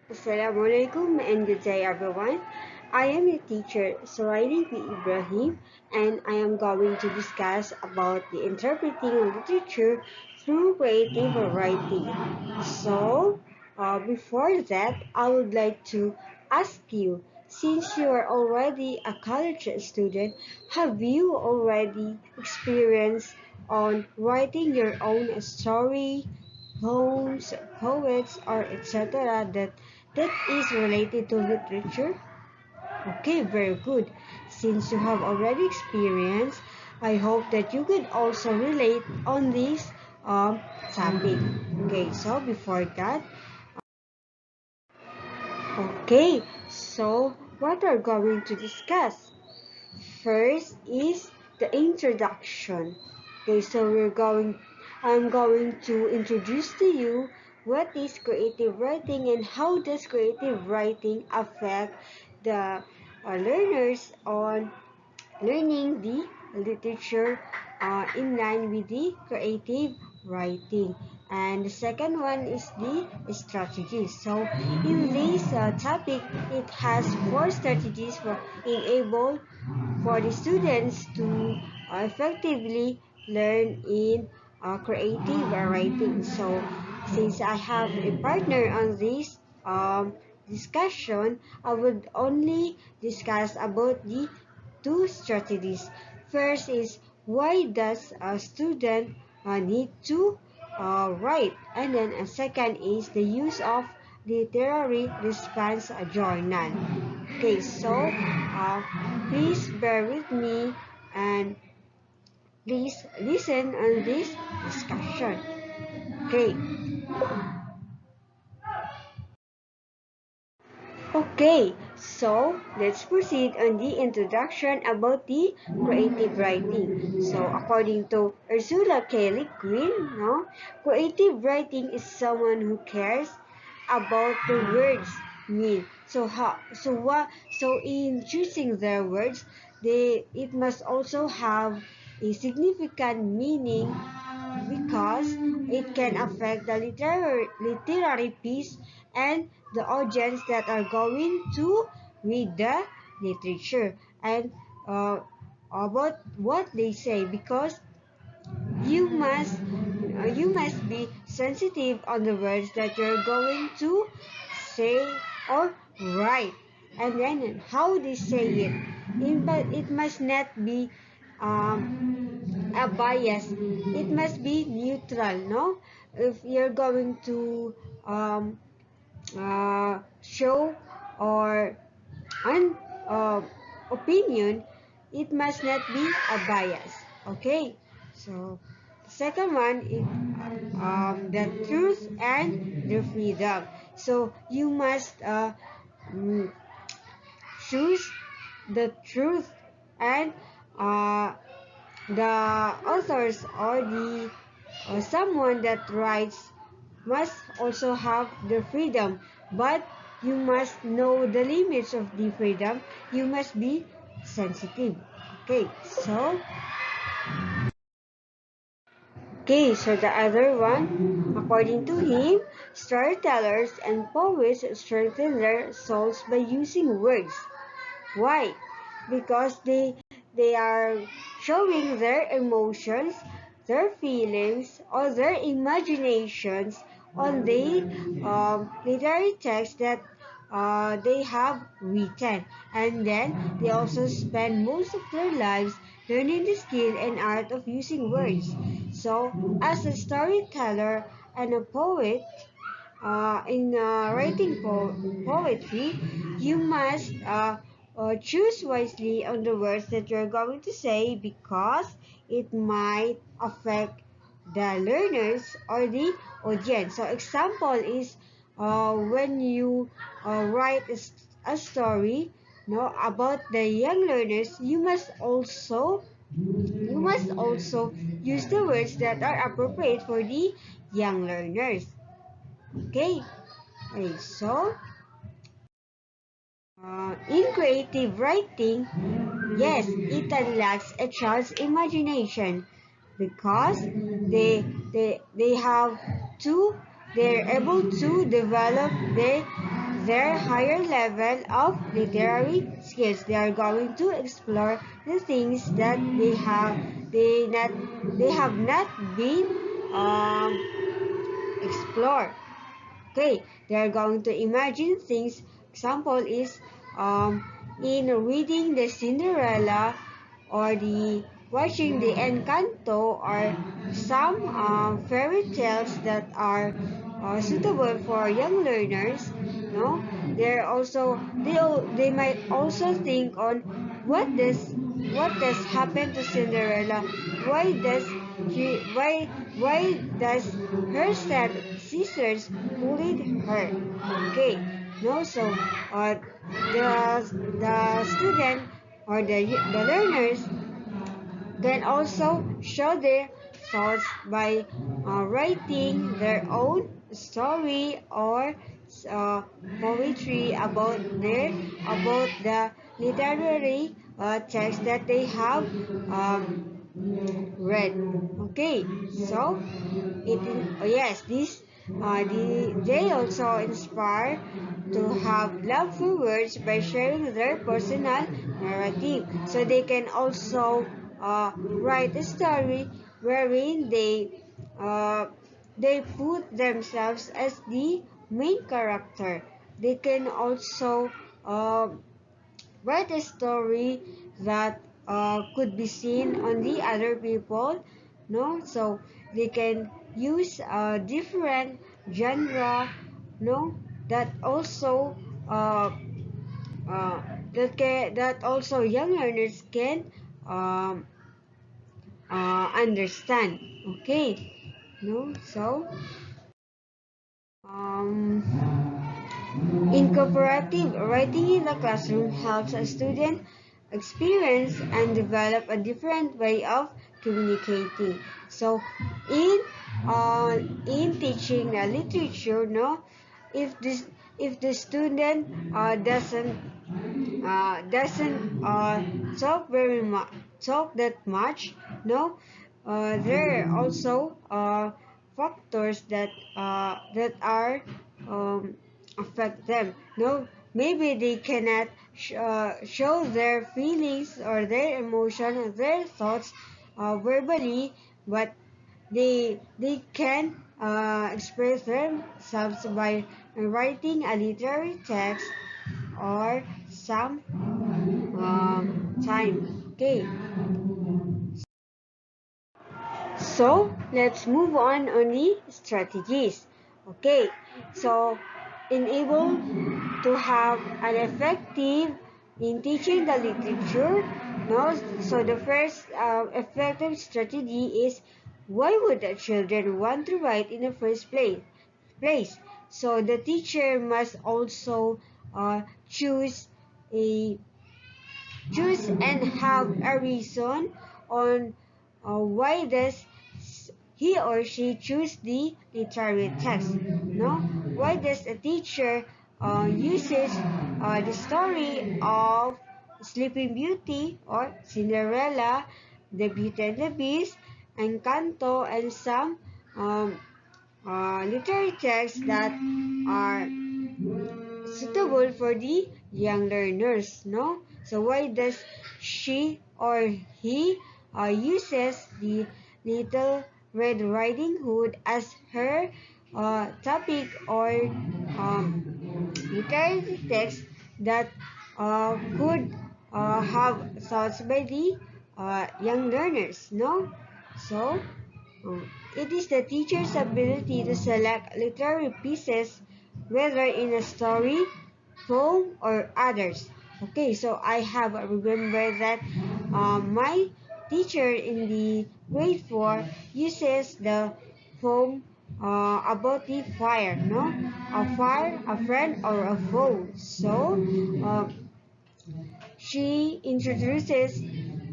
Assalamualaikum and good day everyone. I am your teacher Sorainy Ibrahim and I am going to discuss about the interpreting of literature through creative writing. So, before that, I would like to ask you, since you are already a college student, have you already experienced on writing your own story, poems, poets, or etc. that is related to literature? Okay, very good. Since you have already experienced, I hope that you could also relate on this topic. Okay, so before that, okay, so what we're going to discuss first is the introduction. Okay, so I'm going to introduce to you what is creative writing and how does creative writing affect the learners on learning the literature in line with the creative writing. And the second one is the strategies. So in this topic, it has four strategies for enable for the students to effectively learn in creative writing. So since I have a partner on this discussion, I would only discuss about the two strategies. First is why does a student need to write? And then a second is the use of literary response journal. Okay, so please bear with me and please listen on this discussion. Okay, Okay, so let's proceed on the introduction about the creative writing. So according to Ursula K. Le Guin, no, creative writing is someone who cares about the words mean. So in choosing their words, it must also have a significant meaning because it can affect the literary piece and the audience that are going to read the literature and uh, about what they say because you must you must be sensitive on the words that you're going to say or write and then how they say it. But it must not be a bias. It must be neutral, no? If you're going to show or an opinion, it must not be a bias. Okay, so the second one is the truth and the freedom. So you must mm, choose the truth and uh, the authors or the someone that writes must also have the freedom, but you must know the limits of the freedom. You must be sensitive. Okay, so the other one, according to him, storytellers and poets strengthen their souls by using words. Why? Because they are showing their emotions, their feelings, or their imaginations on the literary text that they have written. And then they also spend most of their lives learning the skill and art of using words. So, as a storyteller and a poet, in writing poetry, you must choose wisely on the words that you're going to say because it might affect the learners or the audience. So example is when you write a story no, about the young learners, you must also use the words that are appropriate for the young learners. Okay, so in creative writing, yes, it unlocks a child's imagination because they have to they're able to develop their higher level of literary skills. They are going to explore the things that they have not been explored. Okay, they are going to imagine things. Example is um, in reading the Cinderella or the watching the Encanto or some fairy tales that are suitable for young learners. No, they might also think on what does happen to Cinderella? Why does why does her sisters bullied her? Okay, no, so the student or the learners can also show their thoughts by writing their own story or uh, poetry about the literary text that they have read. Okay, so yes, they also inspire to have love for words by sharing their personal narrative. So they can also write a story wherein uh, they put themselves as the main character. They can also write a story that could be seen on the other people, no, so they can use a different genre, no, that also uh, uh, that also young learners can um, understand. Okay, no, so um, incorporative writing in the classroom helps a student experience and develop a different way of communicating. So, in in teaching literature, no, if this if the student doesn't talk that much, no, there are also factors that are affect them, no, maybe they cannot show their feelings or their emotion or their thoughts verbally, but they can express themselves by writing a literary text or some time. Okay, so let's move on the strategies. Okay, so enable to have an effective in teaching the literature. No, so the first effective strategy is, why would the children want to write in the first place? So the teacher must also uh, choose a choose and have a reason on why does he or she choose the literary text. No, why does a teacher uses the story of Sleeping Beauty or Cinderella, the Beauty and the Beast, Encanto, and some literary texts that are suitable for the young learners, no? So why does she or he uses the Little Red Riding Hood as her topic or literary text that could have thoughts by the young learners, no? So it is the teacher's ability to select literary pieces, whether in a story, poem, or others. Okay, so I have remembered that my teacher in the grade 4 uses the poem about the fire, no? A fire, a friend, or a foe. So, she introduces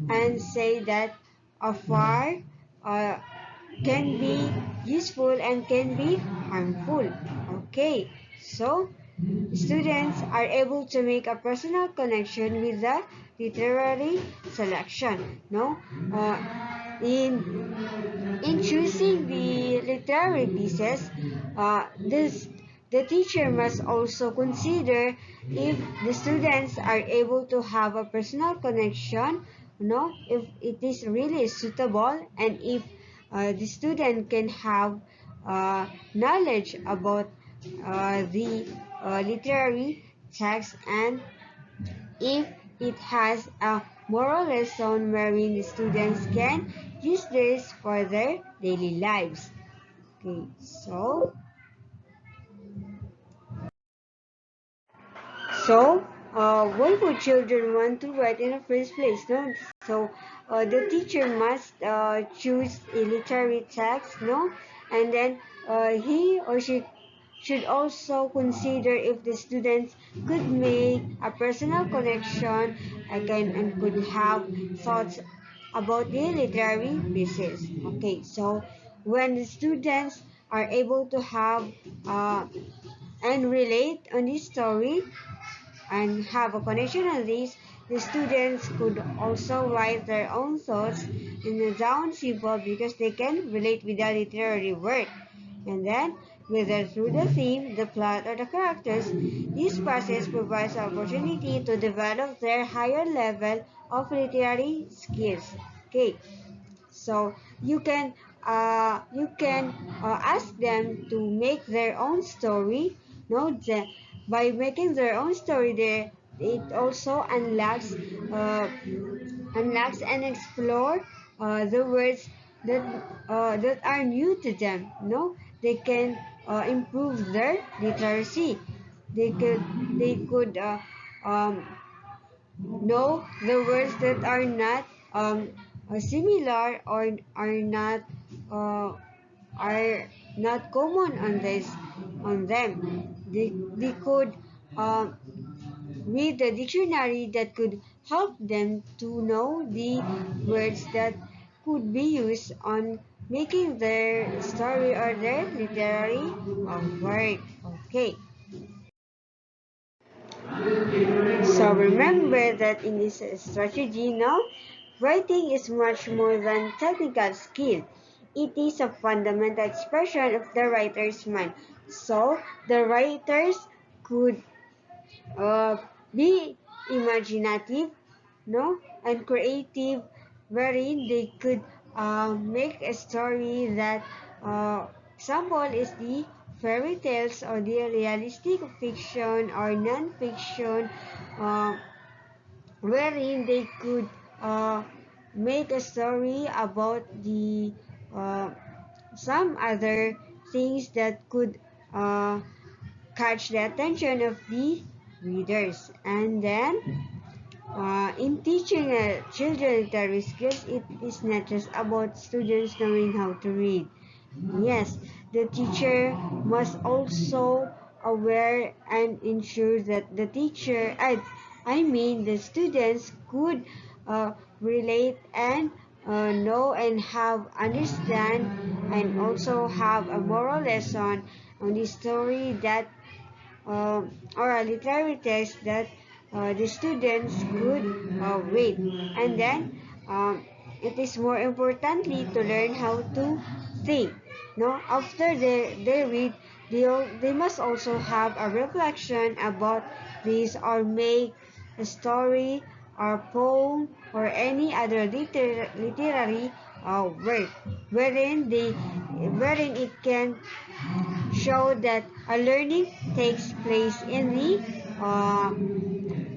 and say that a fire uh, can be useful and can be harmful. Okay, so students are able to make a personal connection with the literary selection. No, uh, in choosing the literary pieces, this The teacher must also consider if the students are able to have a personal connection, if it is really suitable, and if the student can have knowledge about the literary text, and if it has a moral lesson wherein the students can use this for their daily lives. Okay, why would children want to write in the first place? No? The teacher must choose a literary text, no? And then he or she should also consider if the students could make a personal connection again and could have thoughts about the literary pieces. Okay, so when the students are able to have and relate on this story, and have a connection on this, the students could also write their own thoughts in the down simple because they can relate with the literary work. And then, whether through the theme, the plot, or the characters, this process provides opportunity to develop their higher level of literary skills. Okay, so you can ask them to make their own story. No, by making their own story, there it also unlocks and explore the words that are new to them. No, they can improve their literacy. They could um, know the words that are not similar or uh, are not common on them. They could um, read the dictionary that could help them to know the words that could be used on making their story or their literary work. Okay. So remember that in this strategy now, writing is much more than technical skill. It is a fundamental expression of the writer's mind. So the writers could uh, be imaginative, no, and creative, wherein they could make a story that example is the fairy tales or the realistic fiction or non-fiction, uh, wherein they could uh, make a story about the some other things that could uh, catch the attention of the readers. And then in teaching children literary skills, it is not just about students knowing how to read. Yes, the teacher must also aware and ensure that the teacher, I mean the students could uh, relate and know and have understand and also have a moral lesson on the story that or a literary text that the students could read. And then it is more importantly to learn how to think. No, after they read, they must also have a reflection about this or make a story or poem or any other literary work wherein it can show that a learning takes place in the uh,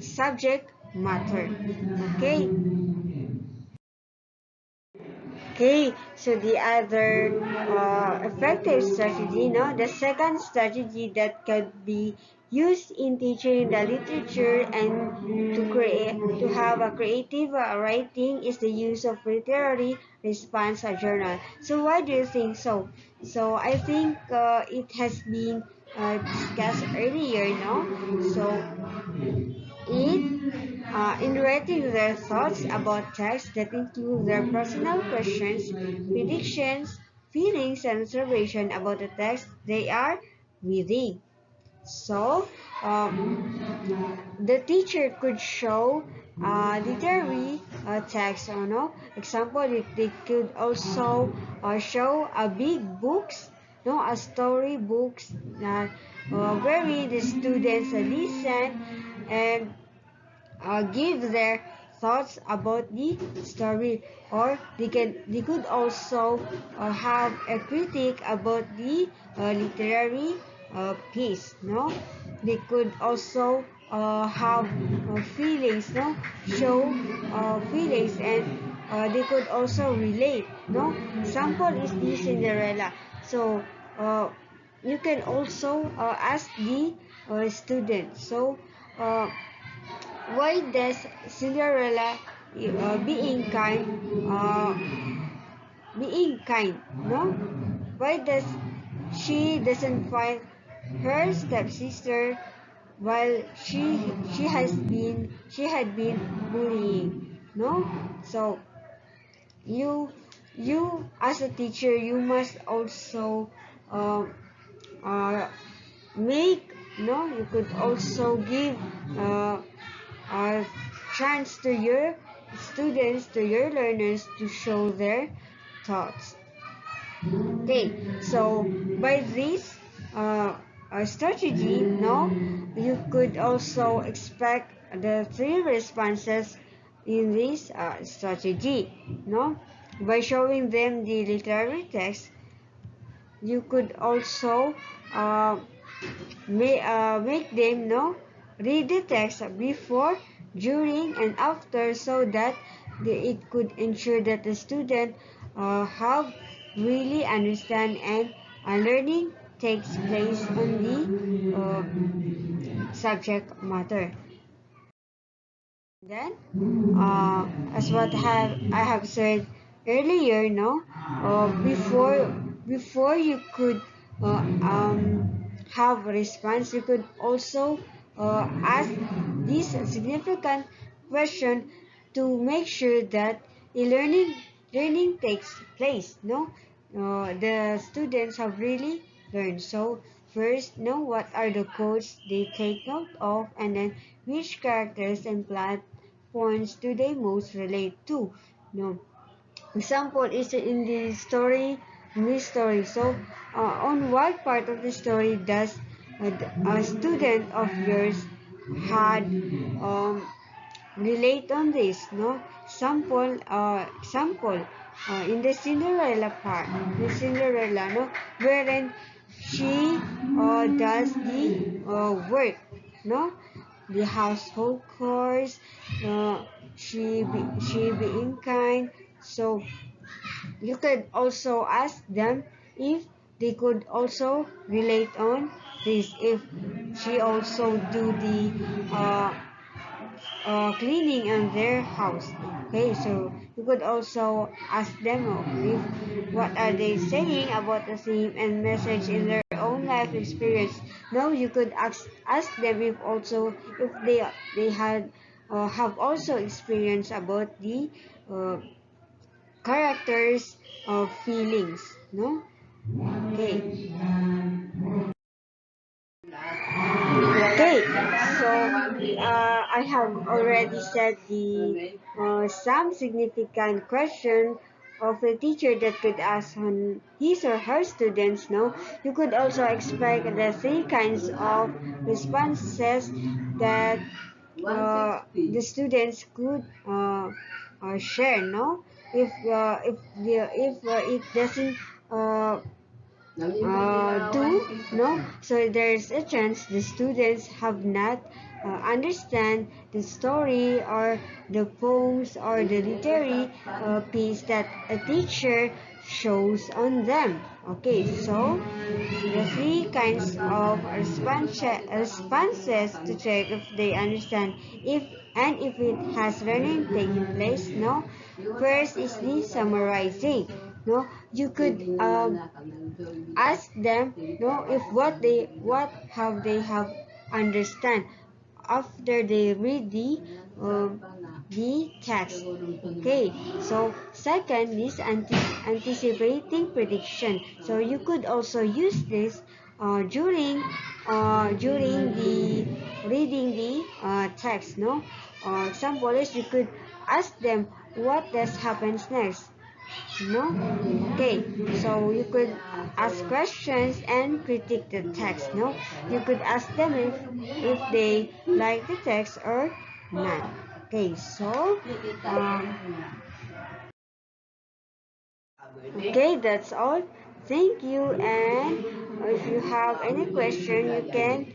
subject matter. Okay. Okay, so the other effective strategy, no, the second strategy that could be used in teaching the literature and to have a creative writing is the use of literary response journal. So why do you think so? So I think it has been discussed earlier, no? So in writing their thoughts about texts that include their personal questions, predictions, feelings, and observation about the text they are reading. So, the teacher could show literary text, no? Example, they could also show big books no, a story books that where the students listen and give their thoughts about the story, or they could also have a critique about the literary piece, no, they could also have feelings, no, show feelings, and they could also relate, no. Sample is the Cinderella. So you can also ask the student, so uh, why does Cinderella uh, being kind, no? Why does she doesn't find her stepsister while she had been bullying, no? So you you as a teacher, you must also um, uh, make, no, you could also give uh, a chance to your students, to your learners, to show their thoughts. Okay, so by this strategy, no, you could also expect the three responses in this strategy, no. By showing them the literary text, you could also uh, make them, no, read the text before, during, and after, so that it could ensure that the student have really understand, and learning takes place on the subject matter. Then, as what I have said earlier, no, before you could have a response, you could also ask this significant question to make sure that a learning takes place. No, the students have really learned. So first, know what are the codes they take note of, and then which characters and plot points do they most relate to. No, example is in the story, in this story. So on what part of the story does a student of yours had relate on this, no? Example in the Cinderella part, the Cinderella, no, wherein she does the work, no, the household chores, uh, she being kind. So you could also ask them if they could also relate on this, if she also do the cleaning in their house. Okay, so you could also ask them if what are they saying about the theme and message in their own life experience. Now you could ask them if also if they had have also experienced about the uh, characters of feelings. No, okay. Okay, so I have already said the some significant question of the teacher that could ask on his or her students. No, you could also expect the three kinds of responses that the students could share. No, if it doesn't uh, do, no, so there's a chance the students have not understand the story or the poems or the literary piece that a teacher shows on them. Okay, so the three kinds of responses to check if they understand if and if it has learning taking place. No, first is the summarizing. No, you could ask them, no, if what have they have understand after they read the text. Okay, so second is anticipating prediction. So you could also use this during the reading the text. No, example is you could ask them what does happens next. No? Okay, so you could ask questions and critique the text. No? You could ask them if they like the text or not. Okay, so okay, that's all. Thank you. And if you have any question, you can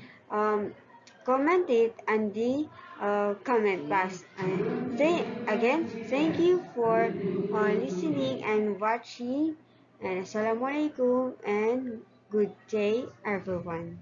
comment it on the comment box. And thank you for listening and watching. And assalamualaikum and good day, everyone.